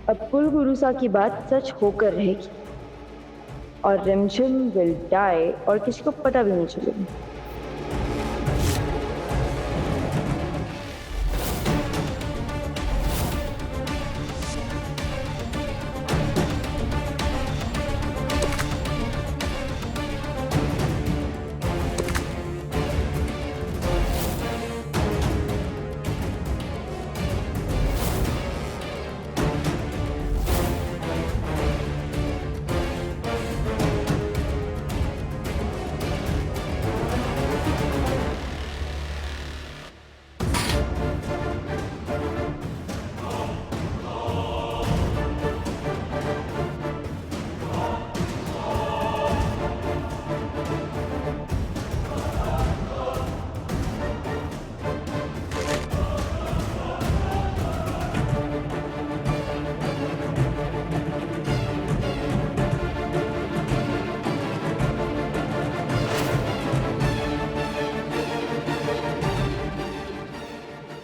अब कुलगुरुसा की बात सच होकर रहेगी और रिमझिम विल डाई और किसी को पता भी नहीं चलेगा।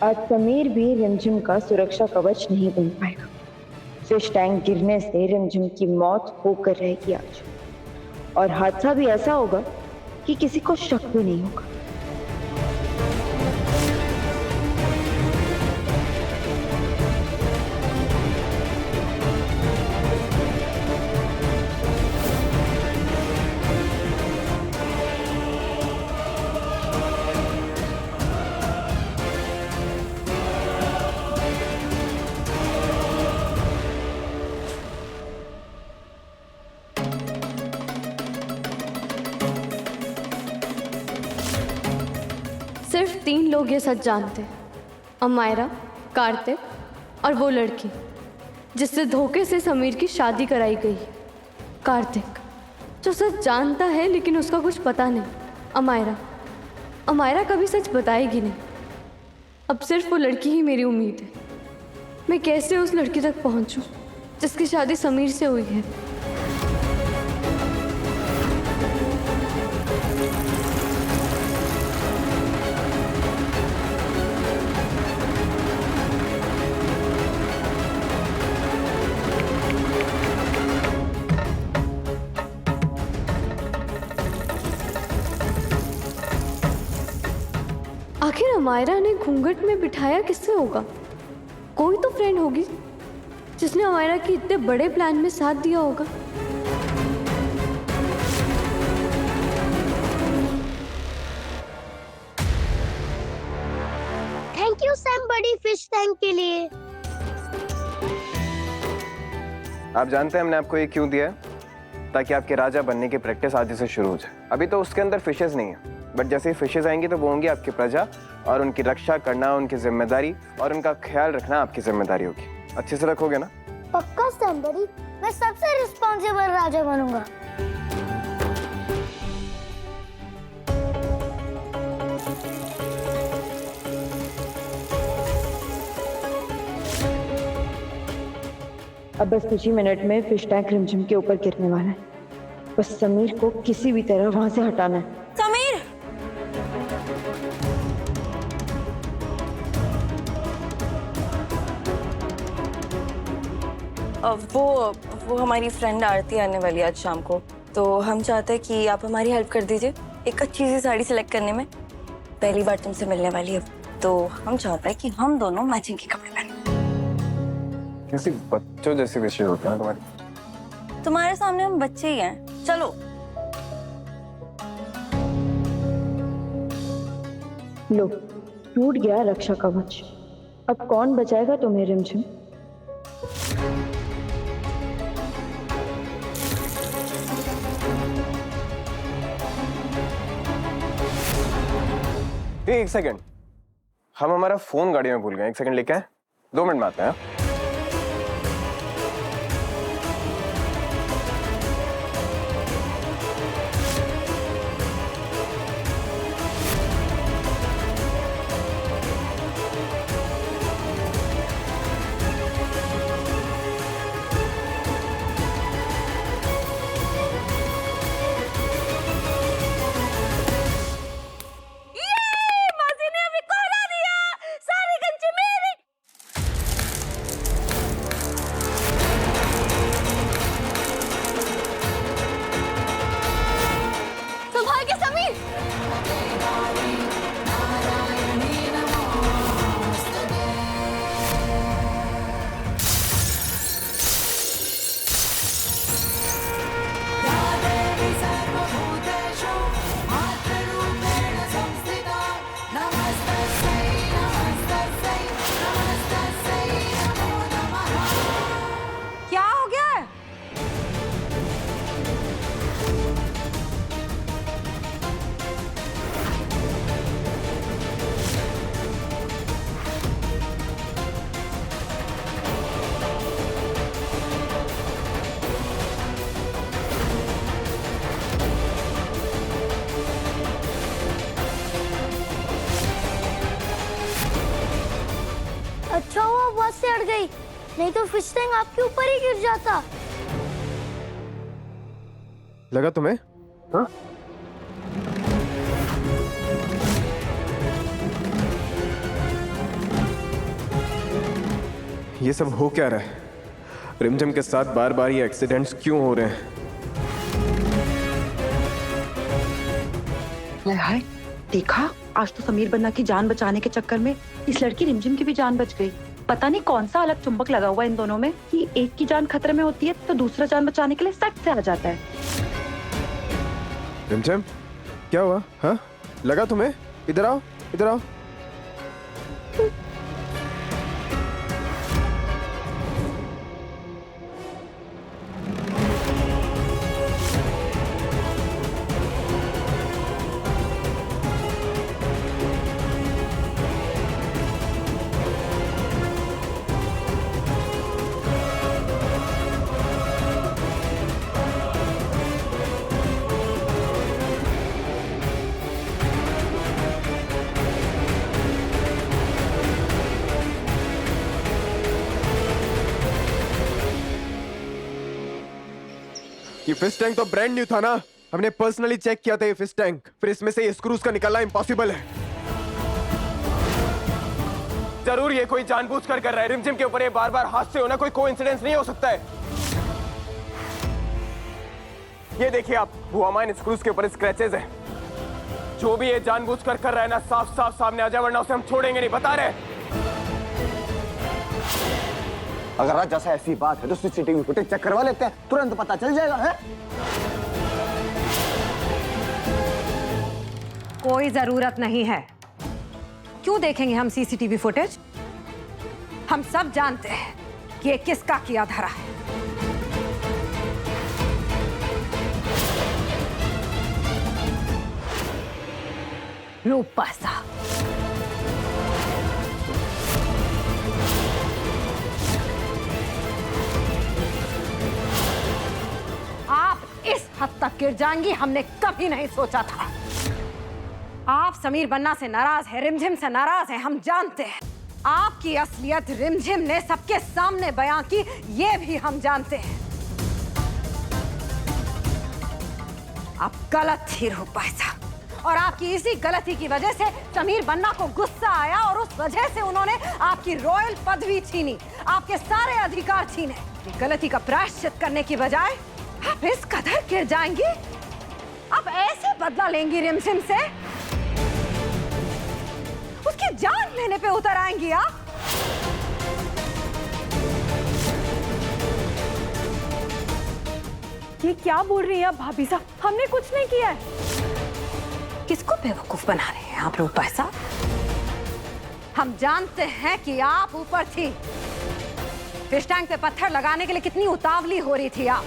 आज समीर भी रिमझिम का सुरक्षा कवच नहीं बन पाएगा। फिश टैंक गिरने से रिमझिम की मौत होकर रहेगी आज, और हादसा भी ऐसा होगा कि किसी को शक भी नहीं होगा। सिर्फ 3 लोग ये सच जानते, अमायरा, कार्तिक और वो लड़की जिससे धोखे से समीर की शादी कराई गई। कार्तिक जो सच जानता है लेकिन उसका कुछ पता नहीं। अमायरा कभी सच बताएगी नहीं। अब सिर्फ वो लड़की ही मेरी उम्मीद है। मैं कैसे उस लड़की तक पहुंचूं जिसकी शादी समीर से हुई है। आखिर अमायरा ने घूंघट में बिठाया किससे होगा? कोई तो फ्रेंड होगी जिसने अमायरा के इतने बड़े प्लान में साथ दिया होगा। थैंक यू सैम बड़ी फिश टैंक के लिए। आप जानते हैं हमने आपको ये क्यों दिया है? ताकि आपके राजा बनने की प्रैक्टिस आज से शुरू हो जाए। अभी तो उसके अंदर फिशेस नहीं है, बट जैसे ही फिशेस आएंगी तो वो होंगी आपकी प्रजा, और उनकी रक्षा करना उनकी जिम्मेदारी, और उनका ख्याल रखना आपकी जिम्मेदारी होगी। अच्छे से रखोगे ना? पक्का सैम बड़ी, मैं सबसे रिस्पॉन्सिबल राजा बनूंगा। अब बस कुछ ही मिनट में फिश टैंक रिमझिम के ऊपर गिरने वाला है। बस समीर को किसी भी तरह वहां से हटाना है। समीर! वो हमारी फ्रेंड आरती आने वाली है आज शाम को, तो हम चाहते हैं कि आप हमारी हेल्प कर दीजिए एक अच्छी सी साड़ी सिलेक्ट करने में। पहली बार तुमसे मिलने वाली है, तो हम चाहते हैं कि हम दोनों मैचिंग के कपड़े पहने। किसी बच्चों जैसे विषय होते हैं तुम्हारे। तुम्हारे सामने हम बच्चे ही हैं। चलो। लो, टूट गया रक्षा कवच। अब कौन बचाएगा तुम्हें रिमझिम? एक सेकंड, हम हमारा फोन गाड़ी में भूल गए। एक सेकंड लेके आए, 2 मिनट में आते हैं। अच्छा हुआ बस से अड़ गई, नहीं तो फिश टैंक आपके ऊपर ही गिर जाता। लगा तुम्हें? हाँ? ये सब हो क्या रहा है? रिमझिम के साथ बार बार ये एक्सीडेंट्स क्यों हो रहे हैं? हाय, देखा, आज तो समीर बन्ना की जान बचाने के चक्कर में इस लड़की रिमझिम की भी जान बच गई। पता नहीं कौन सा अलग चुंबक लगा हुआ इन दोनों में कि एक की जान खतरे में होती है तो दूसरा जान बचाने के लिए सट से आ जाता है। रिमझिम, क्या हुआ? हाँ? लगा तुम्हें? इधर आओ, इधर आओ। ये फिश टैंक तो ब्रांड न्यू था ना, हमने पर्सनली चेक किया था ये फिश टैंक। फिर इसमें से ये स्क्रूज का निकलना इम्पॉसिबल है। जरूर ये कोई जानबूझकर कर रहा है। रिमझिम के ऊपर ये बार बार हादसे होना कोई कोइंसिडेंस नहीं हो सकता है। ये देखिए आप, वो हमारे स्क्रूज के ऊपर स्क्रैचेस है। जो भी ये जानबूझकर कर रहा है ना, साफ साफ सामने आ जाए, वरना उसे हम छोड़ेंगे नहीं, बता रहे। अगर आज जैसा ऐसी बात है तो सीसीटीवी फुटेज चेक करवा लेते हैं, तुरंत पता चल जाएगा। है कोई जरूरत नहीं है। क्यों देखेंगे हम सीसीटीवी फुटेज? हम सब जानते हैं कि ये किसका किया धरा है। रूपसा। आप इस हद तक गिर जाएंगी हमने कभी नहीं सोचा था। आप समीर बन्ना से नाराज है, रिमझिम से नाराज है, हम जानते हैं। आपकी असलियत रिमझिम ने सबके सामने बयां की, ये भी हम जानते हैं। आप गलत थी रूपसा, और आपकी इसी गलती की वजह से समीर बन्ना को गुस्सा आया और उस वजह से उन्होंने आपकी रॉयल पदवी छीनी, आपके सारे अधिकार छीने। ये गलती का प्रायश्चित करने की बजाय आप इस कदर गिर जाएंगी? आप ऐसे बदला लेंगी रिमझिम से? उसकी जान लेने पे उतर आएंगी आप? ये क्या बोल रही हैं आप भाभी साहब? हमने कुछ नहीं किया है। किसको बेवकूफ बना रहे हैं आप रूपसा? हम जानते हैं कि आप ऊपर थी। फिश टैंक पे पत्थर लगाने के लिए कितनी उतावली हो रही थी आप।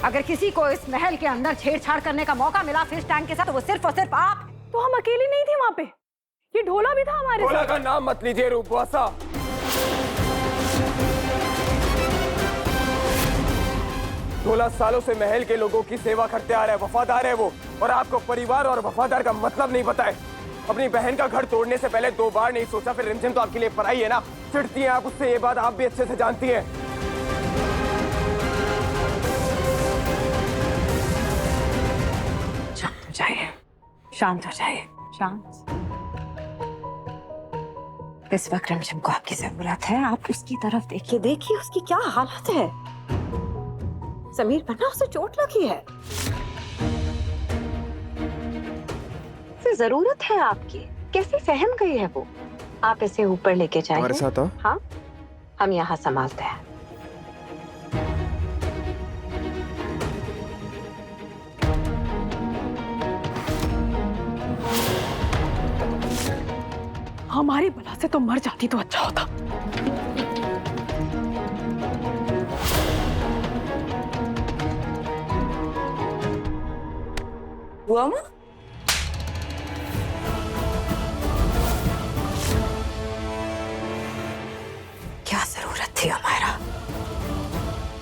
अगर किसी को इस महल के अंदर छेड़छाड़ करने का मौका मिला फिश टैंक के साथ, तो वो सिर्फ और सिर्फ आप। तो हम अकेले नहीं थे वहां पे, ये ढोला भी था हमारे ढोला साथ। का नाम मत लीजिए रूपसा। ढोला सालों से महल के लोगों की सेवा करते आ रहा है, वफादार है वो, और आपको परिवार और वफादार का मतलब नहीं पता है। अपनी बहन का घर तोड़ने से पहले 2 बार नहीं सोचा। फिर रिमझिम तो आपके लिए पराई है ना, चिढ़ती हैं आप उससे, ये बात आप भी अच्छे से जानती हैं। शांत हो जाइए, शांत हो जाइए, शांत। इस वक्त रिमझिम को आपकी जरूरत है। आप उसकी तरफ देखिए, देखिए उसकी क्या हालत है। समीर बन्ना, उसे चोट लगी है। जरूरत है आपकी, कैसे सहम गई है वो? आप इसे ऊपर लेके जाएंगे? हमारे साथ आओ। हाँ, हम यहाँ संभालते हैं। हमारी बला से तो मर जाती तो अच्छा होता। हुआ माँ? क्या जरूरत थी अमायरा?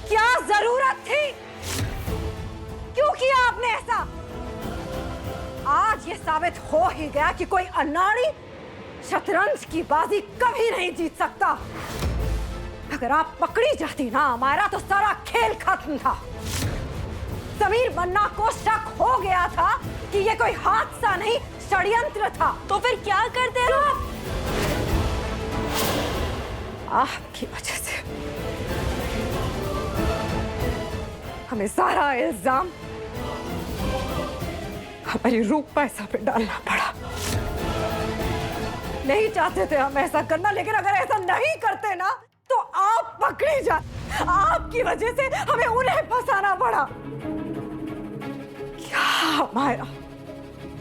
क्या जरूरत थी? क्यों किया आपने ऐसा? आज ये साबित हो ही गया कि कोई अनाड़ी शतरंज की बाजी कभी नहीं जीत सकता। अगर आप पकड़ी जाती ना अमायरा तो सारा खेल खत्म था। समीर बन्ना को शक हो गया था कि ये कोई हादसा नहीं षड्यंत्र था। तो फिर क्या करते हैं? आपकी वजह से हमें सारा इल्जाम हमारी रूप पैसा पे डालना पड़ा। नहीं चाहते थे हम ऐसा करना, लेकिन अगर ऐसा नहीं करते ना तो आप पकड़ी जा। आपकी वजह से हमें उन्हें फंसाना पड़ा। क्या हमारा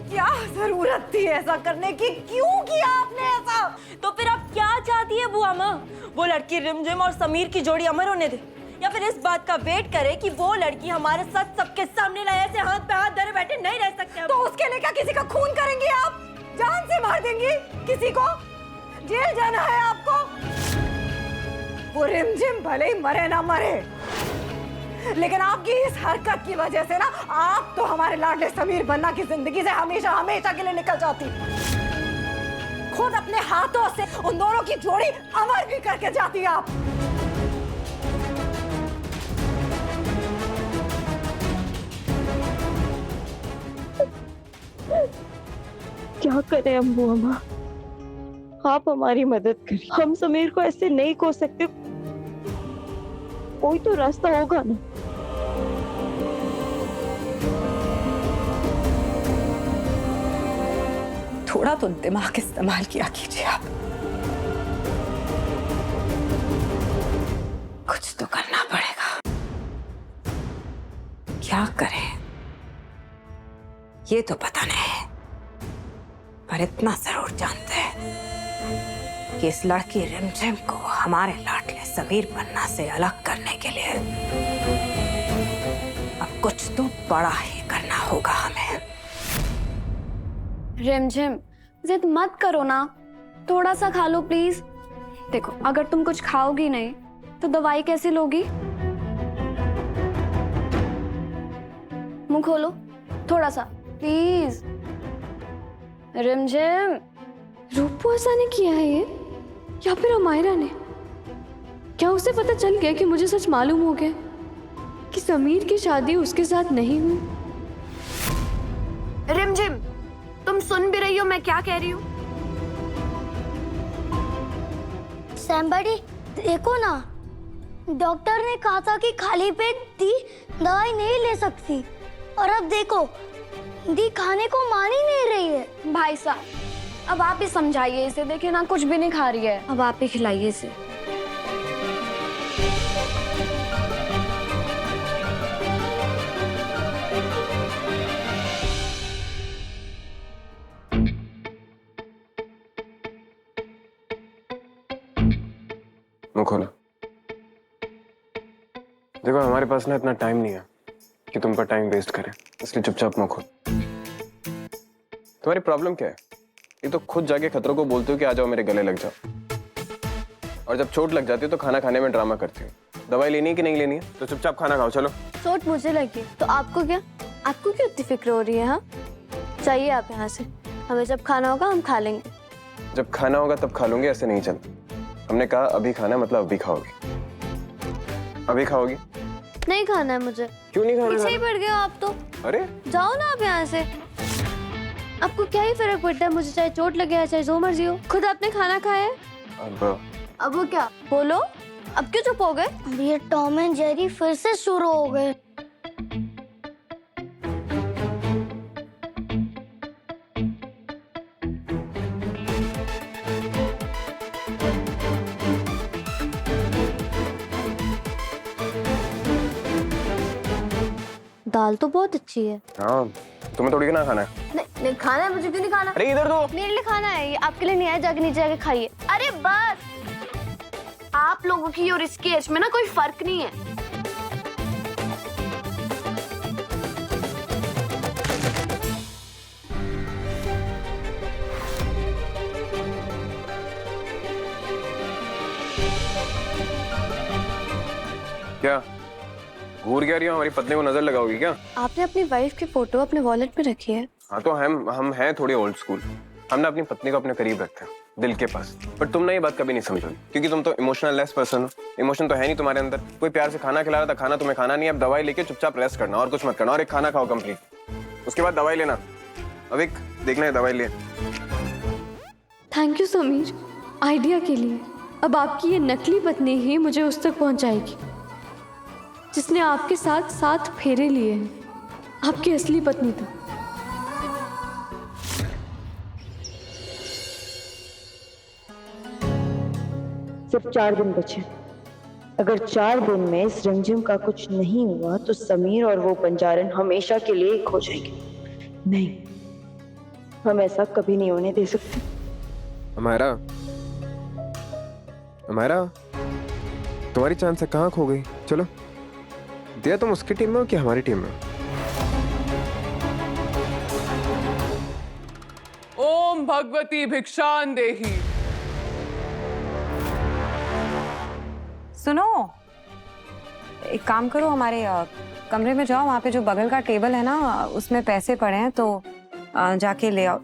क्या जरूरत थी ऐसा करने की? क्यों किया आपने ऐसा? तो फिर आप क्या चाहती है बुआ माँ? वो लड़की रिमझिम और समीर की जोड़ी अमर होने दे, या फिर इस बात का वेट करे कि वो लड़की हमारे साथ सबके सामने लाया से हाथ पे हाथ धरे बैठे नहीं रह सकते हम। तो उसके लिए क्या किसी का खून करेंगी आप? जान से मार देंगी किसी को? जेल जाना है आपको? वो रिमझिम भले ही मरे ना मरे, लेकिन आपकी इस हरकत की वजह से ना आप तो हमारे लाडले समीर बन्ना की जिंदगी से हमेशा हमेशा के लिए निकल जाती। खुद अपने हाथों से उन दोनों की जोड़ी अमर भी करके जाती आप। क्या करें अम्बू अम्मा, आप हमारी मदद करिए। हम समीर को ऐसे नहीं खो सकते, कोई तो रास्ता होगा ना। थोड़ा तो दिमाग इस्तेमाल किया कीजिए आप। कुछ तो करना पड़ेगा। क्या करें ये तो पता नहीं, पर इतना जरूर जानते हैं कि इस लड़की रिमझिम को हमारे लाडले समीर बन्ना से अलग करने के लिए अब कुछ तो बड़ा ही करना होगा हमें। रिमझिम जिद मत करो ना, थोड़ा सा खा लो प्लीज। देखो अगर तुम कुछ खाओगी नहीं तो दवाई कैसे लोगी? मुंह खोलो थोड़ा सा प्लीज। रिमझिम, रूपवासा ने किया है ये या फिर अमायरा ने? क्या उसे पता चल गया कि मुझे सच मालूम हो गया कि समीर की शादी उसके साथ नहीं हुई? रिमझिम, तुम सुन भी रही हो मैं क्या कह रही हूँ? सैम्बडी देखो ना, डॉक्टर ने कहा था कि खाली पेट दी दवाई नहीं ले सकती, और अब देखो दी खाने को मान ही नहीं रही है। भाई साहब अब आप ही समझाइए इसे, देखिए ना कुछ भी नहीं खा रही है, अब आप ही खिलाइए इसे। मुंह खोलो। देखो हमारे पास ना इतना टाइम नहीं है कि तुम पर टाइम वेस्ट करें, इसलिए चुपचाप मुंह खोलो। तुम्हारी प्रॉब्लम क्या है? ये तो खुद जाके खतरों को बोलते हो कि आ जाओ मेरे गले लग जाओ, और जब चोट लग जाती है तो खाना खाने में ड्रामा करती हो। दवाई लेनी है कि नहीं लेनी है? तो चुपचाप खाना खाओ। चलो। चोट मुझे लगी तो आपको क्या? आपको क्यों इतनी फिक्र हो रही है? हाँ चाहिए आप यहाँ से, हमें जब खाना होगा हम खा लेंगे। जब खाना होगा तब खा लूंगी, ऐसे नहीं चलता। हमने कहा अभी खाना मतलब अभी खाओगी। अभी खाओगी? नहीं खाना है मुझे। क्यों नहीं खाना? पीछे ही पड़ गए हो आप तो। अरे जाओ ना आप यहाँ से, आपको क्या ही फर्क पड़ता है मुझे, चाहे चोट लगे या चाहे जो मर्जी हो। खुद आपने खाना खाया है। अब वो क्या बोलो, अब क्यों चुप हो गए? अब ये टॉम एंड जेरी फिर से शुरू हो गए। दाल तो बहुत अच्छी है। हाँ, तुम्हें थोड़ी ना खाना है। नहीं खाना है मुझे, क्यों नहीं खाना? अरे इधर दो। मेरे लिए खाना है, ये आपके लिए नहीं है, जाके नीचे जाके खाइए। अरे बस, आप लोगों की और इसकी एज में ना कोई फर्क नहीं है। क्या घूर क्या रही हो? हमारी पत्नी को नजर लगाओगी क्या? आपने अपनी वाइफ की फोटो अपने वॉलेट में रखी है। हाँ तो हम हैं थोड़ी ओल्ड स्कूल, हम ना अपनी पत्नी को अपने करीब रखते हैं। दिल के पास। बट तुम ना ये बात कभी नहीं समझोगी क्योंकि तुम तो इमोशनल लेस पर्सन हो। इमोशन तो है नहीं तुम्हारे अंदर। कोई प्यार से खाना खिला रहा था, खाना तुम्हें खाना नहीं, अब दवाई लेके चुपचाप रेस्ट करना और कुछ मत करना, और एक खाना खाओ कंप्लीट, उसके बाद दवाई लेना। अब एक देखना है दवाई ले। थैंक यू समीर आइडिया के लिए। अब आपकी ये नकली पत्नी ही मुझे उस तक पहुंचाएगी जिसने आपके साथ 7 फेरे लिए हैं, आपकी असली पत्नी तक। सिर्फ 4 दिन बचे। अगर 4 दिन में इस रिमझिम का कुछ नहीं हुआ तो समीर और वो बंजारन हमेशा के लिए एक हो जाएंगे। नहीं, हम ऐसा कभी नहीं होने दे सकते। अमायरा, अमायरा, तुम्हारी चांद से कहाँ खो गई? चलो दिया, तुम उसकी टीम में हो कि हमारी टीम में? ओम भगवती भिक्षान देही। सुनो, एक काम करो, हमारे कमरे में जाओ, वहाँ पे जो बगल का टेबल है ना उसमें पैसे पड़े हैं, तो जाके ले आओ।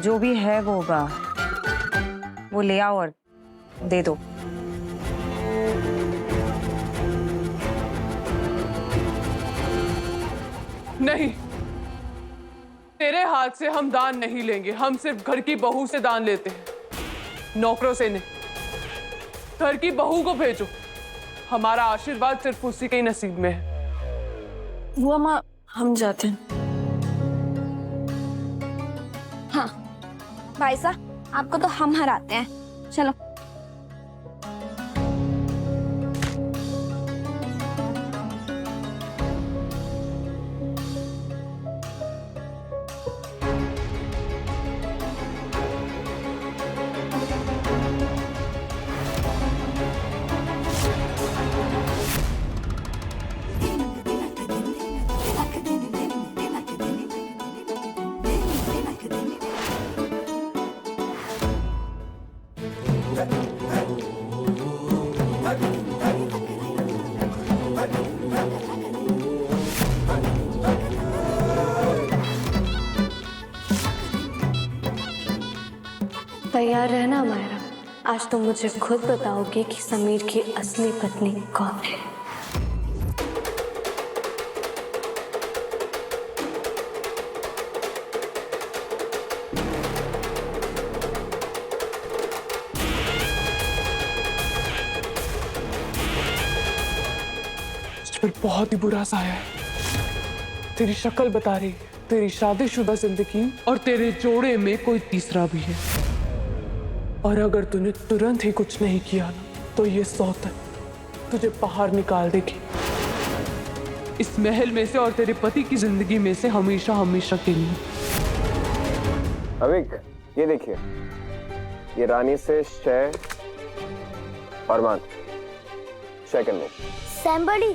जो भी है वो ले आओ और दे दो। नहीं, तेरे हाथ से हम दान नहीं लेंगे। हम सिर्फ घर की बहू से दान लेते हैं, नौकरों से नहीं। घर की बहू को भेजो, हमारा आशीर्वाद सिर्फ उसी के ही नसीब में है। वो अम्मा, हम जाते हैं। हाँ भाई साहब, आपको तो हम हराते हैं, चलो। तैयार रहना मायरा, आज तुम मुझे खुद बताओगे कि समीर की असली पत्नी कौन है। मुझ पर बहुत ही बुरा साया है। तेरी शक्ल बता रही है तेरी शादीशुदा जिंदगी और तेरे जोड़े में कोई तीसरा भी है। और अगर तूने तुरंत ही कुछ नहीं किया ना, तो ये सौतन तुझे बाहर निकाल देगी इस महल में से और तेरे पति की जिंदगी में से हमेशा हमेशा के लिए। अविक, ये देखिए, ये रानी से शय और मान शय करने। सैम्बडी,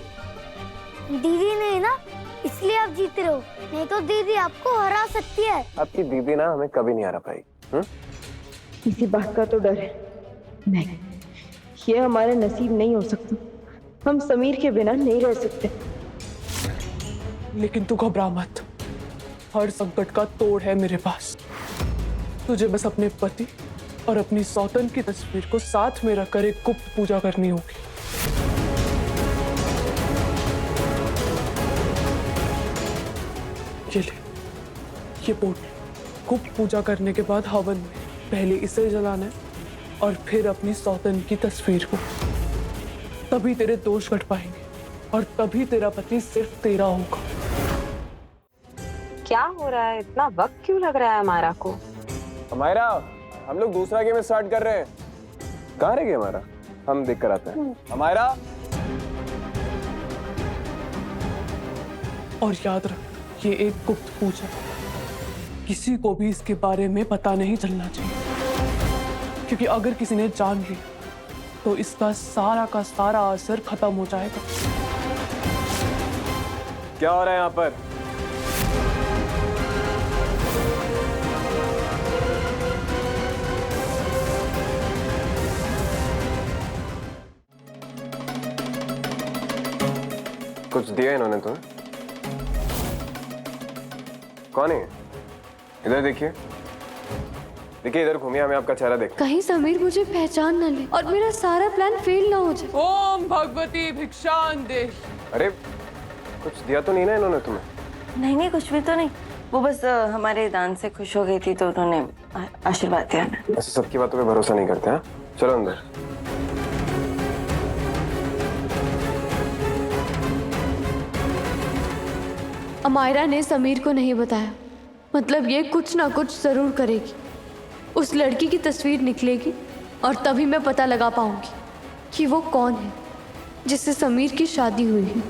दीदी नहीं ना, इसलिए आप जीते रहो, नहीं तो दीदी आपको हरा सकती है। आपकी दीदी ना हमें कभी नहीं हरा पाएगी। इसी बात का तो डर है। नहीं, ये हमारा नसीब नहीं हो सकता। हम समीर के बिना नहीं रह सकते। लेकिन तू घबरा मत, हर संकट का तोड़ है मेरे पास। तुझे बस अपने पति और अपनी सौतन की तस्वीर को साथ में रखकर एक गुप्त पूजा करनी होगी। ये ले, ये बोल। गुप्त पूजा करने के बाद हवन में पहले इसे जलाना है और फिर अपनी सौतन की तस्वीर को। तभी तेरे दोष घट पाएंगे और तभी तेरा पति सिर्फ तेरा होगा। क्या हो रहा है? इतना वक्त क्यों लग रहा है हमारा को? हमारा, हम लोग दूसरा गेम स्टार्ट कर रहे हैं। कहाँ रह गया हमारा? हम देख कर आते हैं। हमारा, और याद रख, ये एक गुप्त पूजा, किसी को भी इसके बारे में पता नहीं चलना चाहिए, क्योंकि अगर किसी ने जान लिया तो इसका सारा का सारा असर खत्म हो जाएगा। क्या हो रहा है यहाँ पर? कुछ दिया इन्होंने तुम्हें? कौन है? इधर देखिए, देखिए इधर घूमिए, हमें आपका चेहरा देख। कहीं समीर मुझे पहचान न ले और मेरा सारा प्लान फेल ना हो जाए। ओम भगवती भिक्षान दे। अरे कुछ दिया तो नहीं ना इन्होंने तुम्हें? नहीं नहीं, कुछ भी तो नहीं। वो बस हमारे दान से खुश हो गई थी तो उन्होंने आशीर्वाद दिया हमें। ऐसे सबकी बातों पे भरोसा नहीं करते। हाँ, चलो अंदर। अमायरा ने समीर को नहीं बताया, मतलब ये कुछ ना कुछ जरूर करेगी। उस लड़की की तस्वीर निकलेगी और तभी मैं पता लगा पाऊंगी कि वो कौन है जिससे समीर की शादी हुई है।